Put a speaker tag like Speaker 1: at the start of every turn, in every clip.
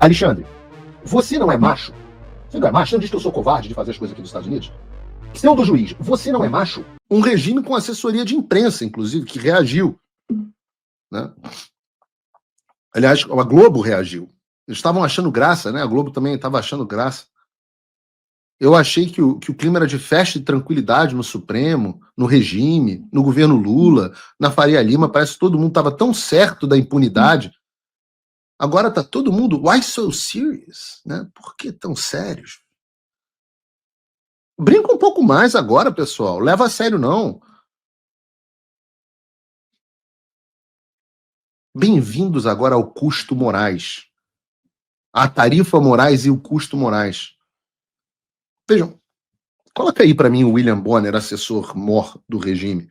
Speaker 1: Alexandre, você não é macho? Você não é macho? Você não diz que eu sou covarde de fazer as coisas aqui dos Estados Unidos? Pseudo juiz, você não é macho? Um regime com assessoria de imprensa, inclusive, que reagiu. Né? Aliás, a Globo reagiu. Eles estavam achando graça, né? A Globo também estava achando graça. Eu achei que o clima era de festa e tranquilidade no Supremo, no regime, no governo Lula, na Faria Lima. Parece que todo mundo estava tão certo da impunidade. Agora está todo mundo, why so serious? Né? Por que tão sérios? Brinca um pouco mais agora, pessoal. Leva a sério, não. Bem-vindos agora ao custo Moraes. A tarifa Moraes e o custo Moraes. Vejam, coloca aí para mim o William Bonner, assessor mor do regime.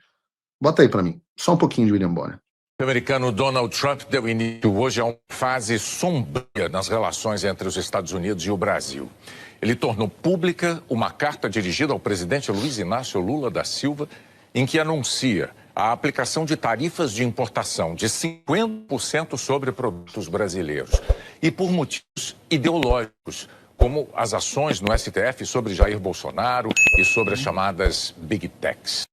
Speaker 1: Bota aí para mim, só um pouquinho de William Bonner.
Speaker 2: O americano Donald Trump deu início hoje a uma fase sombria nas relações entre os Estados Unidos e o Brasil. Ele tornou pública uma carta dirigida ao presidente Luiz Inácio Lula da Silva, em que anuncia a aplicação de tarifas de importação de 50% sobre produtos brasileiros. E por motivos ideológicos, como as ações no STF sobre Jair Bolsonaro e sobre as chamadas Big Techs.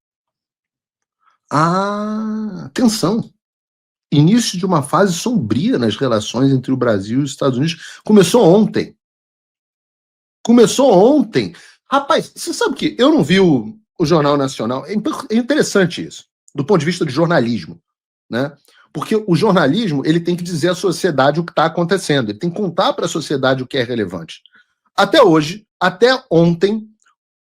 Speaker 1: Atenção! Início de uma fase sombria nas relações entre o Brasil e os Estados Unidos. Começou ontem. Rapaz, você sabe que eu não vi o Jornal Nacional. É interessante isso, do ponto de vista de jornalismo, né? Porque o jornalismo, ele tem que dizer à sociedade o que está acontecendo. Ele tem que contar para a sociedade o que é relevante. Até hoje, até ontem,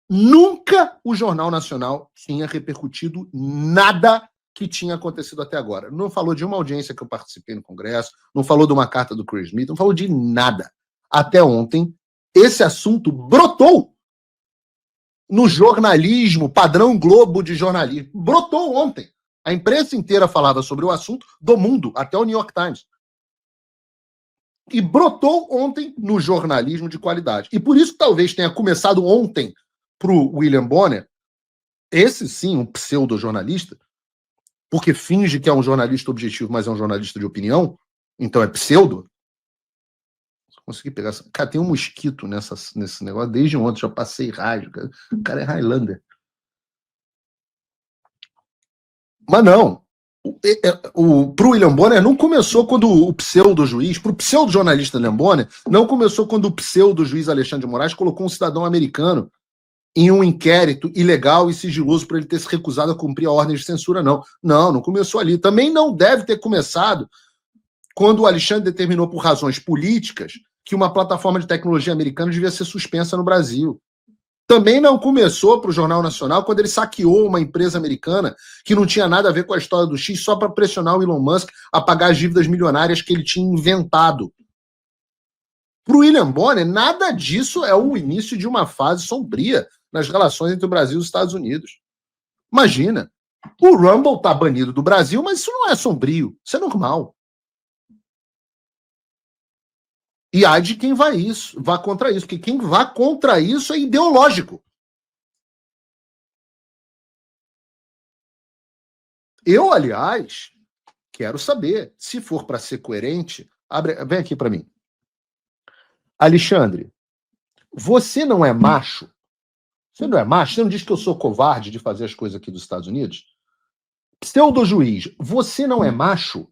Speaker 1: nunca o Jornal Nacional tinha repercutido nada que tinha acontecido até agora. Não falou de uma audiência que eu participei no Congresso, não falou de uma carta do Chris Smith, não falou de nada. Até ontem, esse assunto brotou no jornalismo, padrão Globo de jornalismo. Brotou ontem. A imprensa inteira falava sobre o assunto do mundo, até o New York Times. E brotou ontem no jornalismo de qualidade. E por isso talvez tenha começado ontem para o William Bonner, esse sim, um pseudo-jornalista, porque finge que é um jornalista objetivo, mas é um jornalista de opinião, então é pseudo. Consegui pegar. Cara, tem um mosquito nesse negócio desde ontem, já passei raio. O cara é Highlander. Mas não. Pro William Bonner não começou quando o pseudo-juiz, pro pseudo-jornalista William Bonner, não começou quando o pseudo-juiz Alexandre de Moraes colocou um cidadão americano em um inquérito ilegal e sigiloso para ele ter se recusado a cumprir a ordem de censura, não. Não começou ali. Também não deve ter começado quando o Alexandre determinou por razões políticas que uma plataforma de tecnologia americana devia ser suspensa no Brasil. Também não começou para o Jornal Nacional quando ele saqueou uma empresa americana que não tinha nada a ver com a história do X só para pressionar o Elon Musk a pagar as dívidas milionárias que ele tinha inventado. Para o William Bonner, nada disso é o início de uma fase sombria nas relações entre o Brasil e os Estados Unidos. Imagina, o Rumble está banido do Brasil, mas isso não é sombrio, isso é normal. E há de quem vá contra isso, porque quem vá contra isso é ideológico. Eu, aliás, quero saber, se for para ser coerente, vem aqui para mim. Alexandre, você não é macho? Você não é macho? Você não diz que eu sou covarde de fazer as coisas aqui dos Estados Unidos? Pseudo-juiz, você não é macho?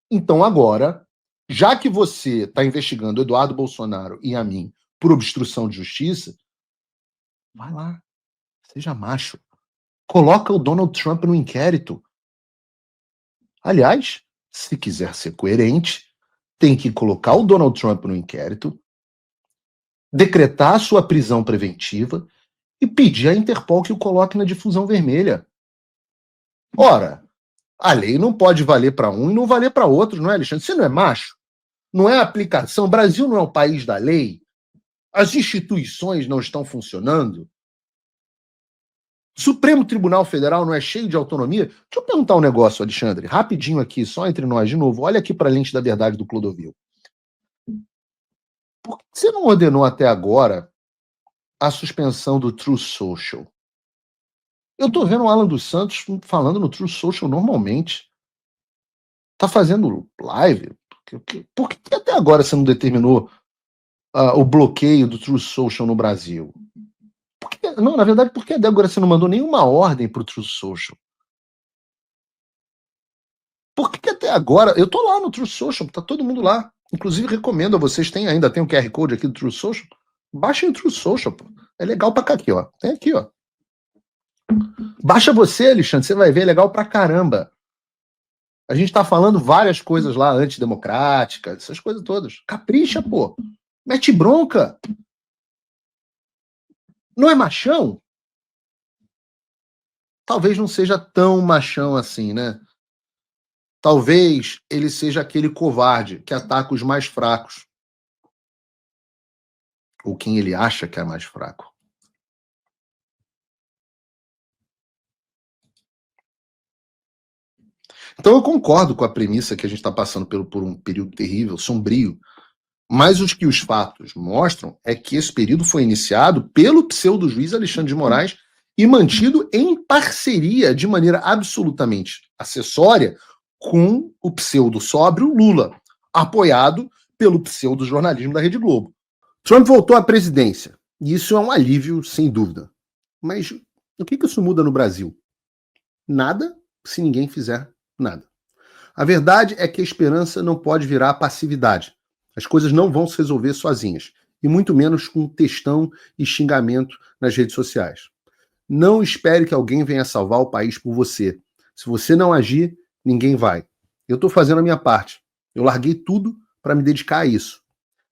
Speaker 1: Então agora, já que você está investigando Eduardo Bolsonaro e a mim por obstrução de justiça, vai lá, seja macho. Coloca o Donald Trump no inquérito. Aliás, se quiser ser coerente, tem que colocar o Donald Trump no inquérito, decretar a sua prisão preventiva e pedir à Interpol que o coloque na difusão vermelha. Ora, a lei não pode valer para um e não valer para outro, não é, Alexandre? Você não é macho? Não é aplicação? O Brasil não é o país da lei? As instituições não estão funcionando? O Supremo Tribunal Federal não é cheio de autonomia? Deixa eu perguntar um negócio, Alexandre, rapidinho aqui, só entre nós de novo. Olha aqui para a lente da verdade do Clodovil. Por que você não ordenou até agora a suspensão do Truth Social? Eu estou vendo o Alan dos Santos falando no Truth Social normalmente. Tá fazendo live, Por que até agora você não determinou o bloqueio do Truth Social no Brasil? Não, na verdade, por que até agora você não mandou nenhuma ordem para o Truth Social? Por que até agora... Eu tô lá no Truth Social, tá todo mundo lá. Inclusive, recomendo a vocês, ainda tem o QR Code aqui do Truth Social. Baixem o Truth Social, pô. É legal pra cá, aqui, ó. Tem aqui, ó. Baixa você, Alexandre, você vai ver, é legal pra caramba. A gente tá falando várias coisas lá, antidemocráticas, essas coisas todas. Capricha, pô. Mete bronca. Não é machão? Talvez não seja tão machão assim, né? Talvez ele seja aquele covarde que ataca os mais fracos. Ou quem ele acha que é mais fraco. Então eu concordo com a premissa que a gente está passando por um período terrível, sombrio, mas o que os fatos mostram é que esse período foi iniciado pelo pseudo-juiz Alexandre de Moraes e mantido em parceria, de maneira absolutamente acessória, com o pseudo-sóbrio Lula, apoiado pelo pseudo-jornalismo da Rede Globo. Trump voltou à presidência, e isso é um alívio, sem dúvida. Mas o que isso muda no Brasil? Nada, se ninguém fizer nada. A verdade é que a esperança não pode virar passividade. As coisas não vão se resolver sozinhas, e muito menos com textão e xingamento nas redes sociais. Não espere que alguém venha salvar o país por você. Se você não agir, ninguém vai. Eu estou fazendo a minha parte. Eu larguei tudo para me dedicar a isso.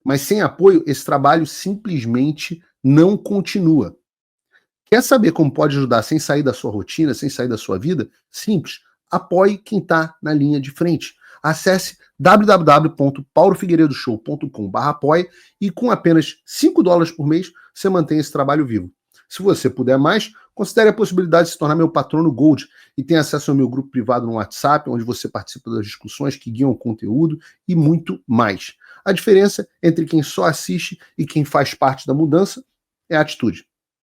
Speaker 1: Mas sem apoio, esse trabalho simplesmente não continua. Quer saber como pode ajudar sem sair da sua rotina, sem sair da sua vida? Simples. Apoie quem está na linha de frente. Acesse www.paulofigueiredoshow.com/apoie e com apenas $5 por mês você mantém esse trabalho vivo. Se você puder mais, considere a possibilidade de se tornar meu patrono Gold e tenha acesso ao meu grupo privado no WhatsApp, onde você participa das discussões que guiam o conteúdo e muito mais. A diferença entre quem só assiste e quem faz parte da mudança é a atitude.